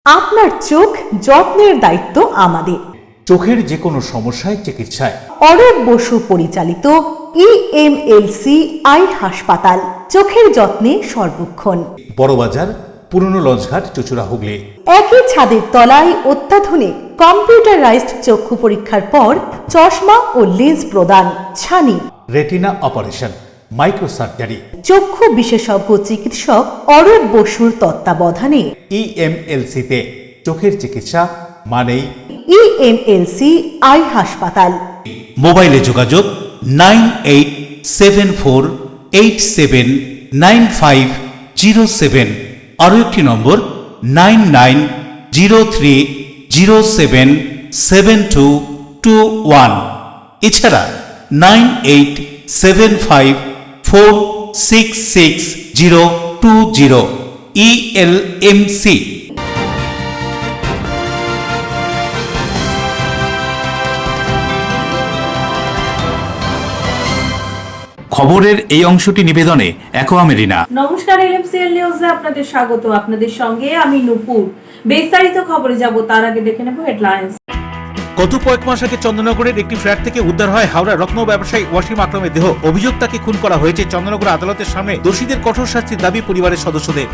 আপনার চোখ যত্নের দায়িত্ব আমাদের। চোখের যে কোনো সমস্যায় চিকিৎসায় অরূপ বসু পরিচালিত ইএমএলসি আই হাসপাতাল, চোখের যত্নে সর্বক্ষণ। বড়বাজার, পুরনো লঞ্চঘাট, চুচুড়া, হুগলি। একই ছাদের তলায় অত্যাধুনিক কম্পিউটারাইজড চক্ষু পরীক্ষার পর চশমা ও লেন্স প্রদান, ছানি, রেটিনা অপারেশন, মাইক্রো সার্জারি। চক্ষু বিশেষজ্ঞ চিকিৎসক অরূপ বসুর তত্ত্বাবধানে ইএমএলসিতে চোখের চিকিৎসা মানেই ইএমএলসি আই হাসপাতাল। মোবাইলে যোগাযোগ 9874879507, আরও একটি নম্বর 9903077221, এছাড়া 9875466020 ইএলএমসি। খবরের এই অংশটি নিবেদনে অ্যাকোয়া মেরিনা। নমস্কার, এলএমসিএল নিউজে আপনাদের স্বাগত। আপনাদের সঙ্গে আমি নূপুর। বিস্তারিত খবরে যাব তার আগে দেখে নেব হেডলাইন্স। গত কয়েক মাস আগে চন্দননগরের একটি ফ্ল্যাট থেকে উদ্ধার হয় হাওড়া রত্ন ব্যবসায়ী ওয়াসিম আকরামের দেহ। অভিযোগ, তাকে খুন করা হয়েছে। চন্দননগর আদালতের সামনে দোষীদের কঠোর শাস্তির দাবি পরিবারের সদস্যদের।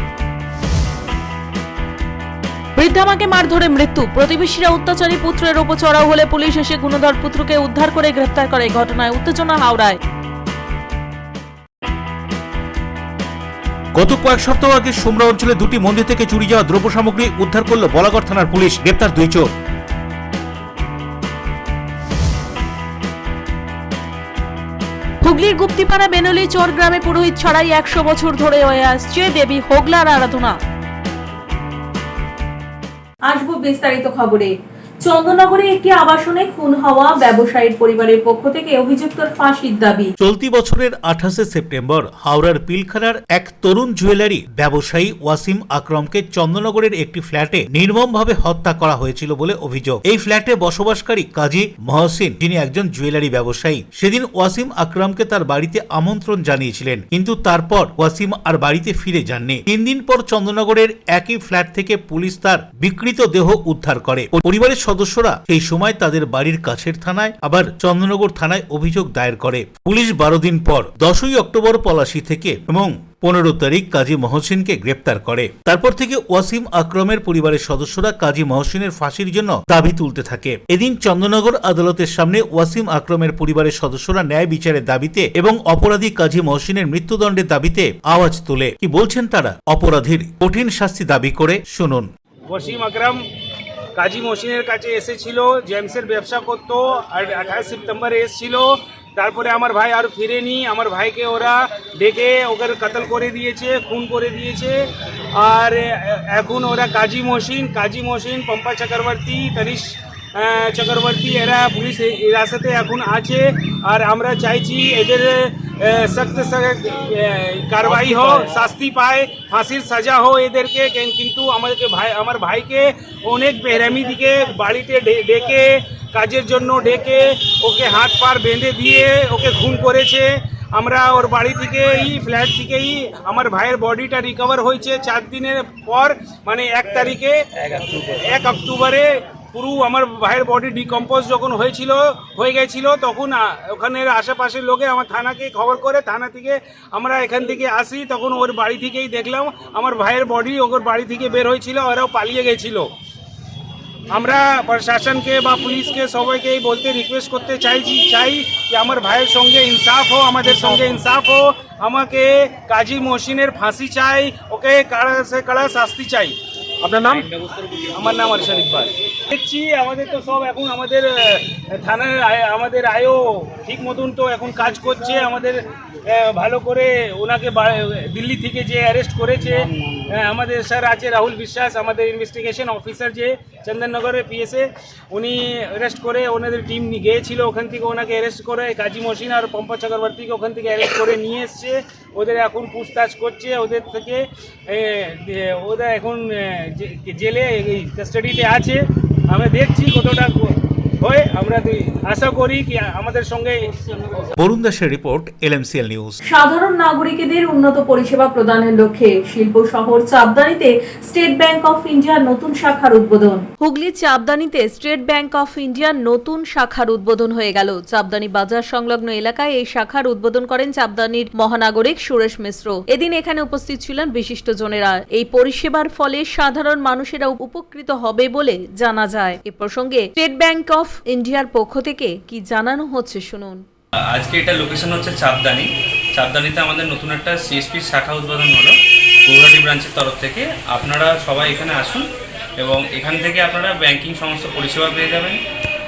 বৃদ্ধা মাকে মারধরে মৃত্যু। প্রতিবেশীরা অত্যাচারী পুত্রের ওপর চড়াও হলে পুলিশ এসে গুণধর পুত্রকে উদ্ধার করে গ্রেফতার করে। ঘটনায় উত্তেজনা হাওড়ায়। গত কয়েক সপ্তাহ আগে সোমরা অঞ্চলে দুটি মন্দির থেকে চুরি যাওয়া দ্রব্য সামগ্রী উদ্ধার করল বলাগড় থানার পুলিশ। গ্রেপ্তার দুই চোর। হুগলির গুপ্তিপাড়া বেনলি চর গ্রামে পুরোহিত ছড়াই 100 বছর ধরে হয়ে আসছে দেবী হোগলার আরাধনা। আসবো বিস্তারিত খবরে। চন্দননগরে একটি আবাসনে খুন হওয়া ব্যবসায়ীর পরিবারের পক্ষ থেকে অভিযুক্তর ফাঁসির দাবি। চলতি বছরের 28 সেপ্টেম্বর হাওড়ার পিলখানার এক তরুণ জুয়েলারি ব্যবসায়ী ওয়াসিম আকরামকে চন্দননগরের একটি ফ্ল্যাটে নির্মমভাবে হত্যা করা হয়েছিল বলে অভিযোগ। এই ফ্ল্যাটে বসবাসকারী কাজী মহসিন, যিনি একজন জুয়েলারি ব্যবসায়ী, সেদিন ওয়াসিম আকরামকে তার বাড়িতে আমন্ত্রণ জানিয়েছিলেন, কিন্তু তারপর ওয়াসিম আর বাড়িতে ফিরে যাননি। 3 দিন পর চন্দননগরের একই ফ্ল্যাট থেকে পুলিশ তার বিকৃত দেহ উদ্ধার করে। পরিবারের সদস্যরা সেই সময় তাদের বাড়ির কাছের থানায়, আবার চন্দননগর থানায় অভিযোগ দায়ের করে। পুলিশ 12 দিন পর 10ই অক্টোবর পলাশী থেকে এবং 15 তারিখ কাজী মহসিনকে গ্রেপ্তার করে। তারপর থেকে ওয়াসিম আকরামের পরিবারের সদস্যরা কাজী মহসিনের ফাঁসির জন্য দাবি তুলতে থাকে। এদিন চন্দননগর আদালতের সামনে ওয়াসিম আকরামের পরিবারের সদস্যরা ন্যায় বিচারের দাবিতে এবং অপরাধী কাজী মহসিনের মৃত্যুদণ্ডের দাবিতে আওয়াজ তোলে। কি বলছেন তারা? অপরাধীর কঠিন শাস্তি দাবি করে শুনুন। ওয়াসিম আকরাম কাজী মহসিনের কাছে এসেছিল, জেমসের ব্যবসা করতো, আর 28 সেপ্টেম্বরে এসেছিল। তারপরে আমার ভাই আর ফিরেনি। আমার ভাইকে ওরা ডেকে ওকে কতল করে দিয়েছে, খুন করে দিয়েছে। আর এখন ওরা কাজী মহসিন, পম্পা চক্রবর্তী, তনিশ চক্রবর্তী, এরা পুলিশ হিরাসতে এখন আছে। আর আমরা চাইছি এদের সख्त কারবাই হো, শাস্তি পায়, ফাঁসির সাজা হো এদেরকে। কিন্তু আমার ভাইকে অনেক বেহরামি দিকে বাড়িতে ডেকে, কাজের জন্য ডেকে ওকে হাত পার বেঁধে দিয়ে ওকে খুন করেছে। আমরা ওর বাড়ি থেকেই, ফ্ল্যাট থেকেই আমার ভাইয়ের বডিটা রিকভার হয়েছে 4 দিনের পর, মানে 1 তারিখে 1 অক্টোবরে। পুরো আমার ভাইয়ের বডি ডিকম্পোজ যখন হয়ে গেছিল, তখন ওখানের আশেপাশের লোকে আমার থানাকে খবর করে, থানা থেকে আমরা এখান থেকে আসি। তখন ওর বাড়ি থেকেই দেখলাম আমার ভাইয়ের বডি ওর বাড়ি থেকে বের হয়েছিল, ওরাও পালিয়ে গেছিল। আমরা প্রশাসনকে বা পুলিশকে সবাইকেই বলতে রিকোয়েস্ট করতে চাই যে আমার ভাইয়ের সঙ্গে ইনসাফ হো, আমাদের সঙ্গে ইনসাফ হো। আমাকে কাজী মহসিনের ফাঁসি চাই, ওকে কড়া সে কড়া শাস্তি চাই। আপনার নাম? আমার নাম আরশাদ ইকবাল। দেখছি আমাদের তো সব এখন আমাদের থানার আমাদের আয়ও ঠিক মতন তো এখন কাজ করছে। আমাদের ভালো করে ওনাকে দিল্লি থেকে যে অ্যারেস্ট করেছে আমাদের স্যার আছে রাহুল বিশ্বাস, আমাদের ইনভেস্টিগেশন অফিসার যে চন্দননগরের পিএসএ, উনি অ্যারেস্ট করে, ওনাদের টিম গিয়েছিল ওখান থেকে, ওনাকে অ্যারেস্ট করে কাজী মহসিন আর পম্পা চক্রবর্তীকে ওখান থেকে অ্যারেস্ট করে নিয়ে এসছে। ওদের এখন পুছতাছ করছে, ওদের থেকে ওদের এখন জেলে কাস্টাডিতে আছে। আমরা দেখছি কতটা হয় আমরা আশা করি কি আমাদের সঙ্গে বরুণ দাসের রিপোর্ট, LMCL নিউজ। সাধারণ নাগরিকদের উন্নত পরিষেবা প্রদানের লক্ষ্যে শিল্প শহর চাপদানিতে স্টেট ব্যাংক অফ ইন্ডিয়ার নতুন শাখার উদ্বোধন। হুগলির চাপদানিতে স্টেট ব্যাংক অফ ইন্ডিয়ার নতুন শাখার উদ্বোধন হয়ে গেল। চাপদানি বাজার সংলগ্ন এলাকায় এই শাখার উদ্বোধন করেন চাপদানির মহানাগরিক সুরেশ মিশ্র। এদিন এখানে উপস্থিত ছিলেন বিশিষ্টজনেরা। এই পরিষেবার ফলে সাধারণ মানুষেরা উপকৃত হবে বলে জানা যায়। এ প্রসঙ্গে স্টেট ব্যাংক অফ ইন্ডিয়ার পক্ষ থেকে কি জানানো হচ্ছে শুনুন। আজকে এটা লোকেশন হচ্ছে চাপদানি। চাপদানিতে আমাদের নতুন একটা সিএসপি শাখা উদ্বোধন হলো গৌহাটি ব্রাঞ্চের তরফ থেকে। আপনারা সবাই এখানে আসুন এবং এখান থেকে আপনারা ব্যাংকিং সমস্ত পরিষেবা পেয়ে যাবেন।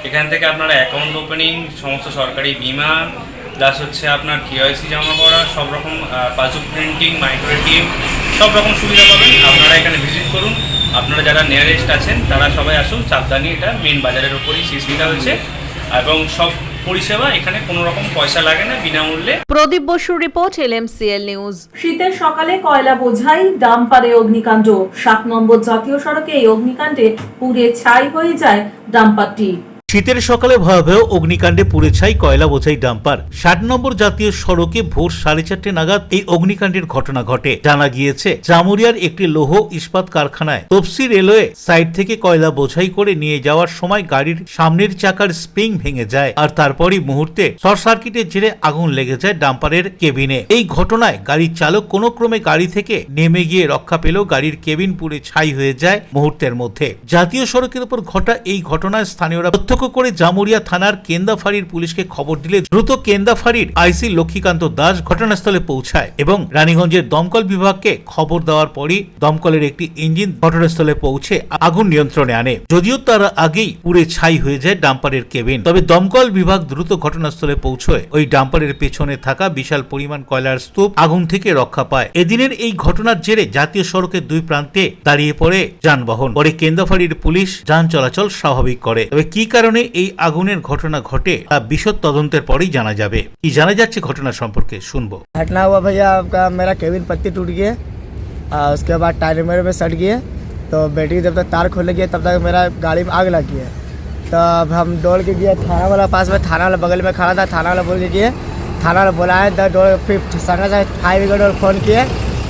এখান থেকে আপনারা অ্যাকাউন্ট ওপেনিং, সমস্ত সরকারি বিমা, প্লাস হচ্ছে আপনার KYC জমা করা, সব রকম পাসবুক প্রিন্টিং, মাইক্রো এটিএম, সব রকম সুবিধা পাবেন। আপনারা এখানে ভিজিট করুন। আপনারা যারা নিয়ারেস্ট আছেন তারা সবাই আসুন। চাপদানি এটা মেন বাজারের ওপরই সিএসপিটা হচ্ছে এবং সব পরিষেবা এখানে কোনো রকম পয়সা লাগে না, বিনামূল্যে। প্রদীপ বসুর রিপোর্ট, LMCL নিউজ। শীতের সকালে কয়লা বোঝাই ডাম্পারে অগ্নিকাণ্ড। 7 নম্বর জাতীয় সড়কে এই অগ্নিকাণ্ডে পুড়ে ছাই হয়ে যায় ডাম্পারটি। শীতের সকালে ভয়াবহ অগ্নিকাণ্ডে পুড়ে ছাই কয়লা বোঝাই ডাম্পার। 60 নম্বর জাতীয় সড়কে ভোর 4:30 নাগাদ এই অগ্নিকাণ্ডের ঘটনা ঘটে। জানা গিয়েছে জামুরিয়ার একটি লৌহ ইস্পাত কারখানায় তপসি রেলওয়ে সাইড থেকে কয়লা বোঝাই করে নিয়ে যাওয়ার সময় গাড়ির সামনের চাকার স্প্রিং ভেঙে যায় আর তারপরই মুহূর্তে শর্ট সার্কিটের জেরে আগুন লেগে যায় ডাম্পারের কেবিনে। এই ঘটনায় গাড়ির চালক কোনো ক্রমে গাড়ি থেকে নেমে গিয়ে রক্ষা পেলেও গাড়ির কেবিন পুড়ে ছাই হয়ে যায় মুহূর্তের মধ্যে। জাতীয় সড়কের উপর ঘটা এই ঘটনায় স্থানীয়রা করে জামুরিয়া থানার কেন্দাফাড়ির পুলিশকে খবর দিলে দ্রুত কেন্দাফাড়ির আইসি লক্ষ্মীকান্ত দাস ঘটনাস্থলে পৌঁছায় এবং রানীগঞ্জের দমকল বিভাগকে খবর দেওয়ার পরই দমকলের একটি ইঞ্জিন ঘটনাস্থলে পৌঁছে আগুন নিয়ন্ত্রণে আনে। যদিও তার আগেই পুড়ে ছাই হয়ে যায় ডাম্পারের কেবিন, তবে দমকল বিভাগ দ্রুত ঘটনাস্থলে পৌঁছয় ওই ডাম্পারের পেছনে থাকা বিশাল পরিমাণ কয়লার স্তূপ আগুন থেকে রক্ষা পায়। এদিনের এই ঘটনার জেরে জাতীয় সড়কের দুই প্রান্তে দাঁড়িয়ে পড়ে যানবাহন। পরে কেন্দাফাড়ির পুলিশ যান চলাচল স্বাভাবিক করে। তবে কি কারণে এই আগুনের ঘটনা ঘটে তা বিশদ তদন্তের পরেই জানা যাবে। কি জানা যাচ্ছে ঘটনা সম্পর্কে শুনবো। घटना हुआ भैया, आपका मेरा केबिन पत्ती टूट गया, उसके बाद टायर मेरे में सट गए, तो बैटरी जब तक तार खोले गए तब तक मेरा गाड़ी में आग लग गई है। तो अब हम दौड़ के गए थाना वाला पास में, थाना वाला बगल में खड़ा था, थाना वाला बोल के गए, थाना वाला बुलाए, दौड़ फिर संगा से 5 ब्रिगेड फ़ोन किए,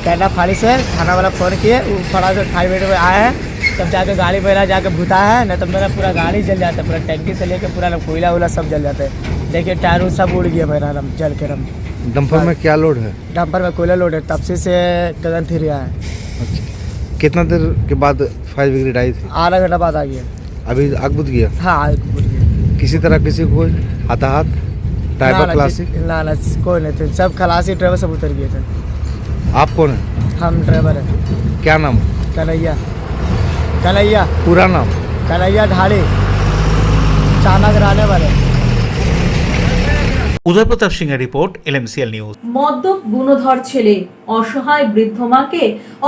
कैंडा फाड़ी से थाना वाला फ़ोन किए, फड़ा से 5 ब्रिगेड में आए हैं, तब जाके गाड़ी मेरा जाके भुता है, नहीं तो मेरा पूरा गाड़ी जल जाता है, पूरा टैंकी से लेके पूरा कोयला वोला सब जल जाता है। देखिए टायर सब उड़ गया मेरा जल के। डंपर में क्या लोड है? डंपर में कोयला लोड है, तपसी से गगन थिरिया है। अच्छा, कितना देर के बाद फायर ब्रिगेड आई थी? आधा घंटा बाद आ गया। अभी आग बुझ गया? हाँ आग बुझ गया। किसी तरह किसी को हताहत? ड्राइवर खलासी? ना कोई नहीं थे, सब खलासी ड्राइवर सब उतर गए थे। आप कौन है? हम ड्राइवर है। क्या नाम? कन्हैया। कन्हैया पूरा नाम? कन्हैया ढाली, चानक रहने वाले। উদয় প্রতাপ সিংহের রিপোর্ট, LMCL নিউজ। মদ্যপ গুণধর ছেলে অসহায় বৃদ্ধ মাকে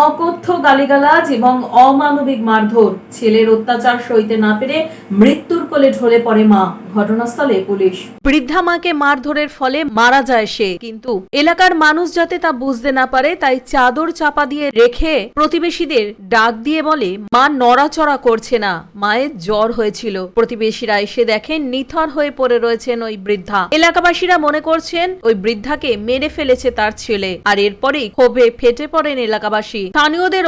অকথ্য গালিগালাজ এবং অমানবিক মারধর, ছেলের অত্যাচার সইতে না পেরে মৃত্যুর কোলে ঢলে পড়ে মা। ঘটনাস্থলে পুলিশ। বৃদ্ধা মাকে মারধরের ফলে মারা যায় সে, কিন্তু এলাকার মানুষ যাতে তা বুঝতে না পারে তাই চাদর চাপা দিয়ে রেখে প্রতিবেশীদের ডাক দিয়ে বলে মা নড়াচড়া করছে না, মায়ের জ্বর হয়েছিল। প্রতিবেশীরা এসে দেখেন নিথর হয়ে পড়ে রয়েছেন ওই বৃদ্ধা। এলাকাবাসীরা মনে করছেন ওই বৃদ্ধাকে মেরে ফেলেছে তার ছেলে, আর এরপরেই ক্ষোভে ফেটে পড়েন এলাকাবাসী। স্থানীয়দের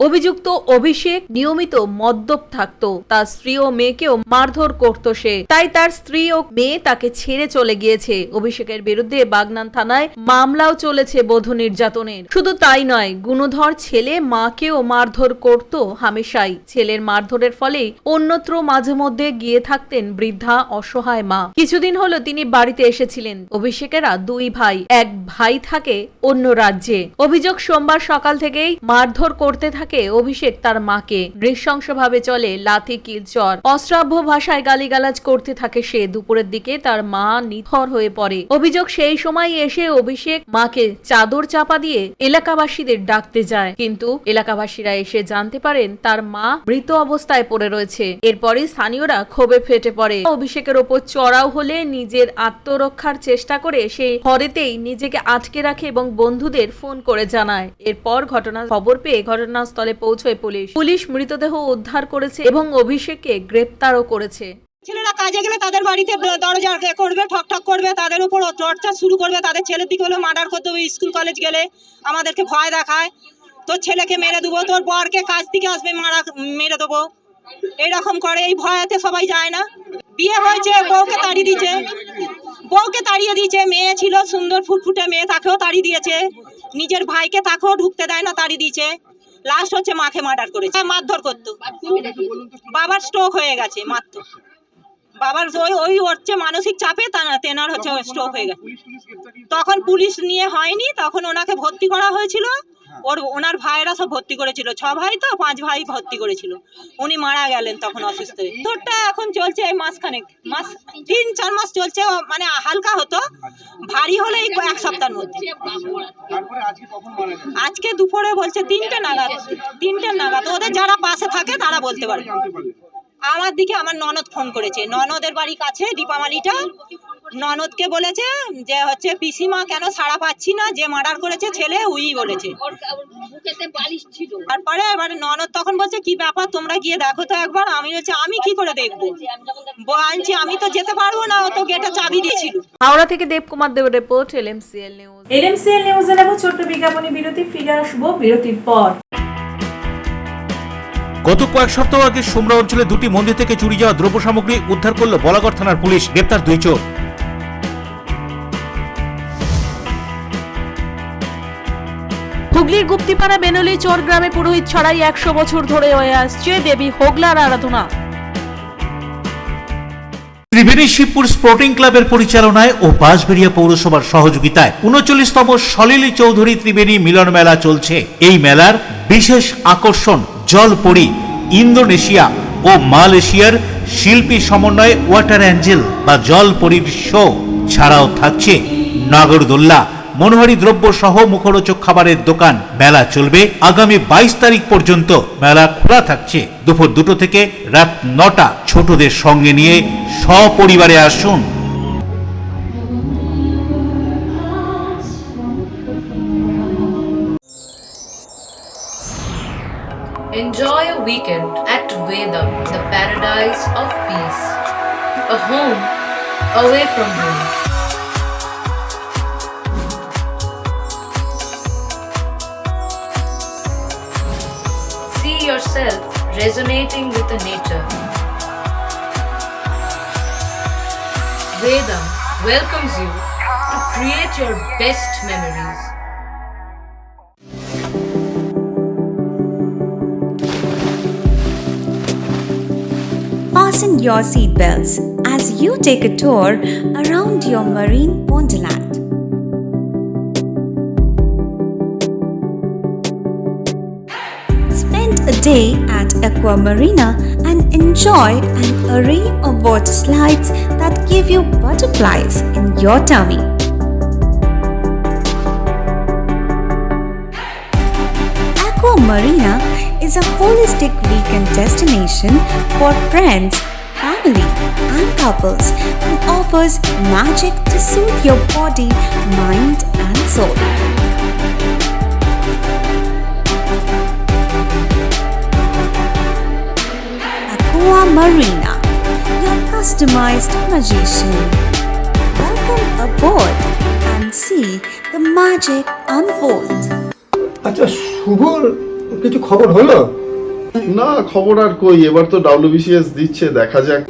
অভিযুক্ত অভিষেক নিয়মিত মদ্যপ থাকতো, তার স্ত্রী ও মেয়েকেও মারধর করতো সে, তাই তার স্ত্রী ও মেয়ে তাকে ছেড়ে চলে গিয়েছে। অভিষেকের বিরুদ্ধে বাগনান থানায় মামলাও চলেছে বধূ নির্যাতনের। শুধু তাই নয়, গুণধর ছেলে মাকেও মারধর করত হামেশাই। ছেলের মারধরের ফলে অন্যত্র মাঝে মধ্যে গিয়ে থাকতেন বৃদ্ধা অসহায় মা। কিছুদিন হলো তিনি বাড়িতে এসেছিলেন। অভিষেকেরা 2 ভাই, এক ভাই থাকে অন্য রাজ্যে। অভিযোগ সোমবার সকাল থেকেই মারধর করতে থাকে অভিষেক তার মাকে। নৃশংসভাবে চলে লাথি, কিলচর, অশ্রাব্য ভাষায় গালিগালাজ করতে থাকে সে। দুপুরের দিকে তার মা নিথর হয়ে পড়ে। অভিযোগ সেই সময় এসে অভিষেক মাকে চাদর চাপা দিয়ে এলাকাবাসীদের ডাকতে যায়, কিন্তু এলাকাবাসীরা এসে জানতে পারেন তার মা মৃত অবস্থায় পড়ে রয়েছে। এরপরে স্থানীয়রা ক্ষোভে ফেটে পড়ে। অভিষেকের ওপর চড়াও হলে নিজের আত্মরক্ষার চেষ্টা করে সে ঘরেতেই নিজেকে আটকে রাখে এবং বন্ধুদের ফোন করে জানায়। এরপর ঘটনার খবর পেয়ে ঘটনাস্থলে পৌঁছয় পুলিশ। পুলিশ মৃতদেহ উদ্ধার করেছে এবং অভিষেককে গ্রেপ্তারও করেছে। ছেলেরা কাজে গেলে তাদের বাড়িতে দরজা করবে, ঠক ঠক করবে, তাদের উপর টর্চার শুরু করবে, তাদের ছেলের দিকে হলে মার্ডার করতে হবে, স্কুল কলেজ গেলে আমাদেরকে ভয় দেখায়, তোর ছেলেকে মেরে দেবো, তোর বরকে কাজ থেকে আসবে মেরে দেবো, এইরকম করে। এই ভয়াতে সবাই যায় না। বিয়ে হয়েছে, বউকে তাড়িয়ে দিয়েছে, মেয়ে ছিল সুন্দর ফুটফুটে মেয়ে, তাকেও তাড়িয়ে দিয়েছে, নিজের ভাইকে তাকেও ঢুকতে দেয় না, তাড়িয়ে দিয়েছে। লাস্ট হচ্ছে মাকে মার্ডার করেছে, মারধর করতো। বাবার স্ট্রোক হয়ে গেছে, মারতো। বাবার ওই হচ্ছে মানসিক চাপে তেনার হচ্ছে স্ট্রোক হয়ে গেছে। তখন পুলিশ নিয়ে হয়নি, তখন ওনাকে ভর্তি করা হয়েছিল। ওনার ভাইয়েরা সব ভর্তি করেছিল, 6 ভাই তো 5 ভাই ভর্তি করেছিল। উনি মারা গেলেন তখন অসুস্থ হয়ে। তোরটা এখন চলছে এই মাসখানেক, 3-4 মাস চলছে, মানে হালকা হতো, ভারী হলে এই 1 সপ্তাহের মধ্যে। আজকে দুপুরে বলছে 3টে নাগাদ। ওদের যারা পাশে থাকে তারা বলতে পারে। আমার দিকে আমার ননদ ফোন করেছে, ননদের বাড়ি কাছে দীপামালিটা। ননদকে বলেছে যে হচ্ছে পিসিমা কেন সাড়া পাচ্ছি না, যে মার্ডার করেছে ছেলে উই বলেছে। তারপরে এবার ননদ তখন বলছে কি ব্যাপার, তোমরা গিয়ে দেখো তো একবার। আমি বলছি আমি কি করে দেখবো, বলছি আমি তো যেতে পারবো না, ও তো গেটে চাবি দিয়েছিল। হাওড়া থেকে দেবকুমার দেবের রিপোর্ট, LMCL নিউজ। LMCL নিউজে নেব ছোট্ট বিজ্ঞাপনী বিরতি, ফিরে আসবো বিরতির পর। গত কয়েক সপ্তাহ আগে সোমরা অঞ্চলে 2টি মন্দির থেকে চুরি যাওয়া দ্রব্য সামগ্রী উদ্ধার করল বলাগড় থানার পুলিশ। গ্রেপ্তার 2 চোর। হুগলির গুপ্তিপাড়া বেনলি চোর গ্রামে পুরোহিত ছড়াই 100 বছর ধরে হয়ে আসছে দেবী হোগলার আরাধনা। ত্রিবেণী শিবপুর স্পোর্টিং ক্লাবের পরিচালনায় ও বাঁশবেড়িয়া পৌরসভার সহযোগিতায় 39তম সলিলী চৌধুরী ত্রিবেণী মিলন মেলা চলছে। এই মেলার বিশেষ আকর্ষণ জলপরি, ইন্দোনেশিয়া ও মালয়েশিয়ার শিল্পী সমন্বয়ে ওয়াটার অ্যাঞ্জেল বা জলপরীর শো ছাড়াও থাকছে নাগরদোল্লা, মনোহারী দ্রব্য সহ মুখরোচক খাবারের দোকান। মেলা চলবে আগামী 22 তারিখ পর্যন্ত। মেলা খোলা থাকছে দুপুর 2টো থেকে রাত 9টা। ছোটদের সঙ্গে নিয়ে সপরিবারে আসুন। Enjoy a weekend at Vedam, the paradise of peace. A home away from home. See yourself resonating with the nature. Vedam welcomes you to create your best memories. Fasten your seatbelts as you take a tour around your marine wonderland. Spend a day at Aqua Marina and enjoy an array of water slides that give you butterflies in your tummy. Aqua Marina is a holistic weekend destination for friends, family, and couples and offers magic to soothe your body, mind, and soul. Aqua Marina, your customized magician. Welcome aboard and see the magic unfold. আচ্ছা শুভর কিছু খবর হলো? না, খবর আর কই, এবার তো WBCS দিচ্ছে, দেখা যাক।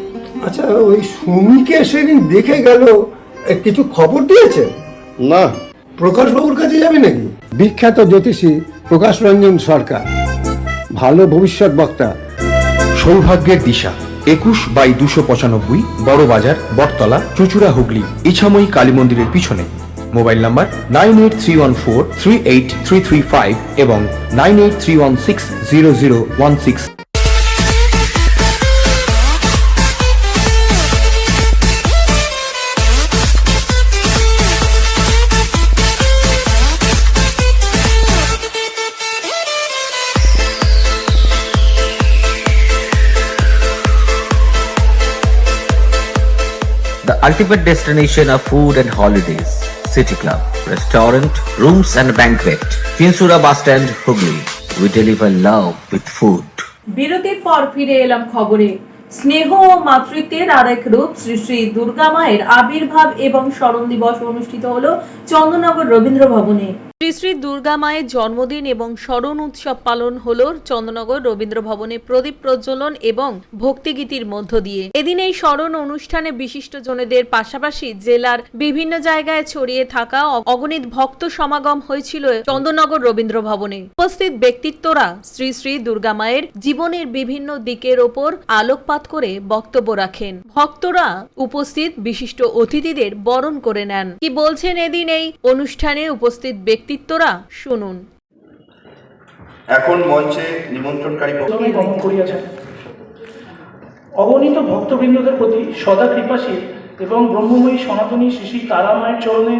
আচ্ছা ওই সুমিকে সেদিন দেখে গেল, কিছু খবর দিয়েছে? না। প্রকাশ বাবুর কাছে যাবে নাকি? বিখ্যাত জ্যোতিষী প্রকাশ রঞ্জন সরকার, ভালো ভবিষ্যৎ বক্তা। সৌভাগ্যের দিশা 21/295 বড় বাজার, বটতলা, চুচুড়া, হুগলি, ইছাময়ী কালী মন্দিরের পিছনে। মোবাইল নাম্বার 9831438335 এবং 9831600016। The ultimate destination of food and holidays. City Club, restaurant, rooms and banquet. Finsura Bus Stand, Hugli. We deliver love with food. বিরতির পর ফিরে এলাম খবরে। স্নেহ ও মাতৃত্বের আরেক রূপ শ্রী শ্রী দুর্গা মায়ের আবির্ভাব এবং স্মরণ দিবস অনুষ্ঠিত হলো চন্দননগর রবীন্দ্র ভবনে। শ্রী শ্রী দুর্গা মায়ের জন্মদিন এবং স্মরণ উৎসব পালন হলো চন্দননগর রবীন্দ্র ভবনে প্রদীপ প্রজ্বলন এবং ভক্তিগীতির মধ্য দিয়ে। এদিন এই স্মরণ অনুষ্ঠানে বিশিষ্টজনেদের পাশাপাশি জেলার বিভিন্ন জায়গায় ছড়িয়ে থাকা অগণিত ভক্ত সমাগম হয়েছিল চন্দননগর রবীন্দ্র ভবনে। উপস্থিত ব্যক্তিত্বরা শ্রী শ্রী দুর্গা মায়ের জীবনের বিভিন্ন দিকের ওপর আলোকপাত করে বক্তব্য রাখেন। ভক্তরা উপস্থিত বিশিষ্ট অতিথিদের বরণ করে নেন। কি বলছেন এদিন এই অনুষ্ঠানে উপস্থিত ব্যক্তিত্বরা শুনুন। এখন মঞ্চে নিমন্ত্রণকারী গমন করিয়াছেন। অগণিত ভক্তবৃন্দদের প্রতি সদা কৃপাশীল এবং ব্রহ্মময়ী সনাতনী শ্রী শ্রী তারা মায়ের চরণে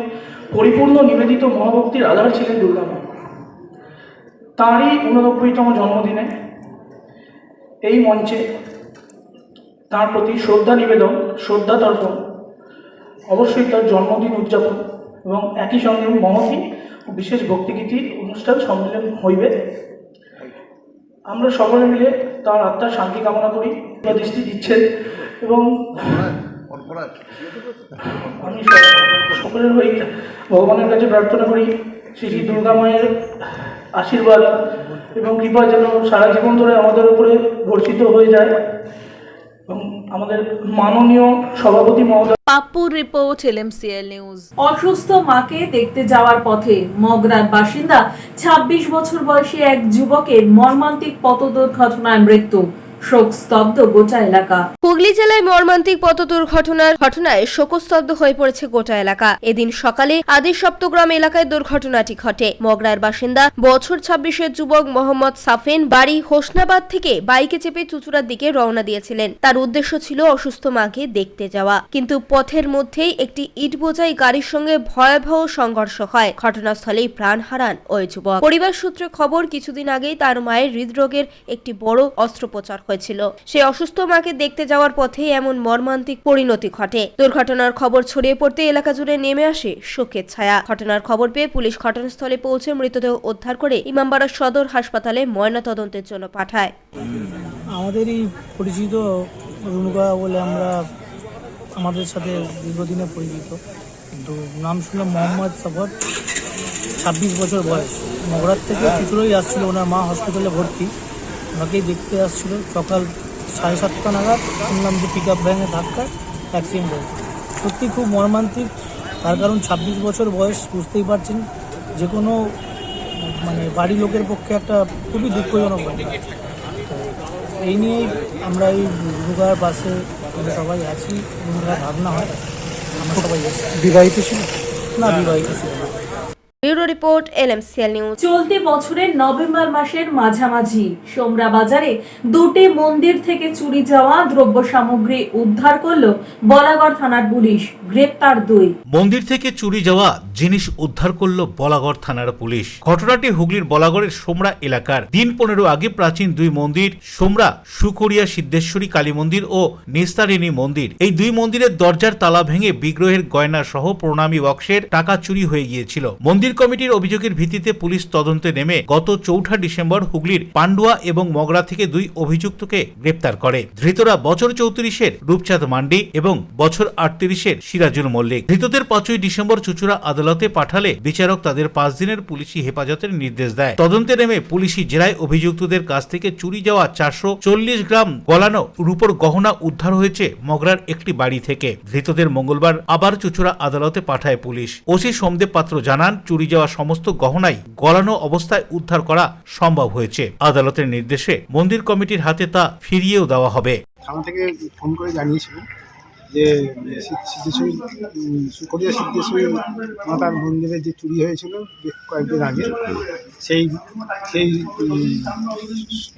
পরিপূর্ণ নিবেদিত মহাভক্তির আধার ছিলেন দুর্গা মা। তাঁরই 89তম জন্মদিনে এই মঞ্চে তাঁর প্রতি শ্রদ্ধা নিবেদন, শ্রদ্ধা তর্পণ, অবশ্যই তার জন্মদিন উদযাপন এবং একই সঙ্গে মহতী ও বিশেষ ভক্তিগীতি অনুষ্ঠান সম্মেলন হইবে। আমরা সকলে মিলে তার আত্মার শান্তি কামনা করি, দৃষ্টি দিচ্ছেন এবং আমি সকলের হয়ে ভগবানের কাছে প্রার্থনা করি শ্রী শ্রী দুর্গা মায়ের আশীর্বাদ এবং কৃপা যেন সারা জীবন ধরে আমাদের উপরে বর্ষিত হয়ে যায় এবং আমাদের মাননীয় সভাপতি মহোদয়। পাপ্পুর রিপোর্ট, LMCL নিউজ। অসুস্থ মাকে দেখতে যাওয়ার পথে মগরার বাসিন্দা 26 বছর বয়সী এক যুবকের মর্মান্তিক পথ দুর্ঘটনায় মৃত্যু। শোকস্তব্ধ গোটা এলাকা। হুগলি জেলায় মর্মান্তিক পথ দুর্ঘটনার ঘটনায় শোকস্তব্ধ হয়ে পড়েছে গোটা এলাকা। এদিন সকালে আদি সপ্তগ্রাম এলাকায় দুর্ঘটনাটি ঘটে। মগরার বাসিন্দা বছর 26-এর যুবক মোহাম্মদ সাফেন বাড়ি হোসনাবাদ থেকে বাইকে চেপে চুচুড়ার দিকে রওনা দিয়েছিলেন। তার উদ্দেশ্য ছিল অসুস্থ মাকে দেখতে যাওয়া, কিন্তু পথের মধ্যেই একটি ইট বোঝাই গাড়ির সঙ্গে ভয়াবহ সংঘর্ষ হয়। ঘটনাস্থলেই প্রাণ হারান ওই যুবক। পরিবার সূত্রে খবর, কিছুদিন আগেই তার মায়ের হৃদরোগের একটি বড় অস্ত্রোপচার হয়েছিল। সেই অসুস্থ মাকে দেখতে যাওয়ার পথে এমন মর্মান্তিক পরিণতি ঘটে। দুর্ঘটনার খবর ছড়িয়ে পড়তে এলাকা জুড়ে নেমে আসে শোকের ছায়া। ঘটনার খবর পেয়ে পুলিশ ঘটনাস্থলে পৌঁছে মৃতদেহ উদ্ধার করে ইমামবাড়া সদর হাসপাতালে ময়নাতদন্তের জন্য পাঠায়। আমাদের এই পরিচিত রুনুকা বলে আমরা আমাদের সাথে দীর্ঘদিনে পরিচিত, কিন্তু নাম শুনলাম মোহাম্মদ সাফর, 26 বছর বয়স। মগরার থেকে চুচুড়াই আসছিল, ওনার মা হসপিটালে ভর্তি, ওনাকেই দেখতে আসছিল। সকাল 7:30 নাগাদ শুনলাম যে পিক আপ ভ্যানে ধাক্কায় অ্যাক্সিডেন্ট হয়েছে। সত্যি খুব মর্মান্তিক, তার কারণ 26 বছর বয়স, বুঝতেই পারছেন যে কোনো বাড়ির লোকের পক্ষে একটা খুবই দুঃখজনক ঘটনা। এই নিয়েই আমরা এই রুগার বাসে সবাই আছি, রুগার ভাবনা হয়, আমরা সবাই আছি। বিবাহিত ছিল না? বিবাহিত ছিল। Bureau report, LMCL news. চলতি বছরের নভেম্বর মাসের মাঝামাঝি সোমরা বাজারে দুটি মন্দির থেকে চুরি যাওয়া দ্রব্য সামগ্রী উদ্ধার করলো বলাগড় থানার পুলিশ। গ্রেপ্তার 2। মন্দির থেকে চুরি যাওয়া জিনিস উদ্ধার করলো বলাগড় থানার পুলিশ। ঘটনাটি হুগলির বলাগড়ের সোমরা এলাকার। দিন 15 আগে প্রাচীন দুই মন্দির, সোমরা সুকরিয়া সিদ্ধেশ্বরী কালী মন্দির ও নিস্তারিণী মন্দির, এই দুই মন্দিরের দরজার তালা ভেঙে বিগ্রহের গয়না সহ প্রণামী বক্সের টাকা চুরি হয়ে গিয়েছিল। মন্দির কমিটির অভিযোগের ভিত্তিতে পুলিশ তদন্তে নেমে গত 4 ডিসেম্বর হুগলির পান্ডুয়া এবং মগরা থেকে 2 অভিযুক্তকে গ্রেপ্তার করে। ধৃতরা বছর 34-এর রূপচাঁদ মান্ডি এবং বছর 38-এর সিরাজুল মল্লিক। ধৃতদের 5 ডিসেম্বর চুচুড়া আদালতে পাঠালে বিচারক তাদের 5 দিনের পুলিশি হেফাজতের নির্দেশ দেয়। তদন্তে নেমে পুলিশি জেরায় অভিযুক্তদের কাছ থেকে চুরি যাওয়া 440 গ্রাম গলানো রূপোর গহনা উদ্ধার হয়েছে মগরার একটি বাড়ি থেকে। ধৃতদের মঙ্গলবার আবার চুচুড়া আদালতে পাঠায় পুলিশ। ওসি সোমদেব পাত্র জানান, চুরি যাওয়া সমস্ত গহনাই গলানো অবস্থায় উদ্ধার করা সম্ভব হয়েছে। আদালতের নির্দেশে মন্দির কমিটির হাতে তা ফিরিয়েও দেওয়া হবে। থানা থেকে ফোন করে জানিয়েছিল যে সুকরিয়া সিদ্ধেশ্বরী মাতার মন্দিরে যে চুরি হয়েছিল কয়েকদিন আগে, সেই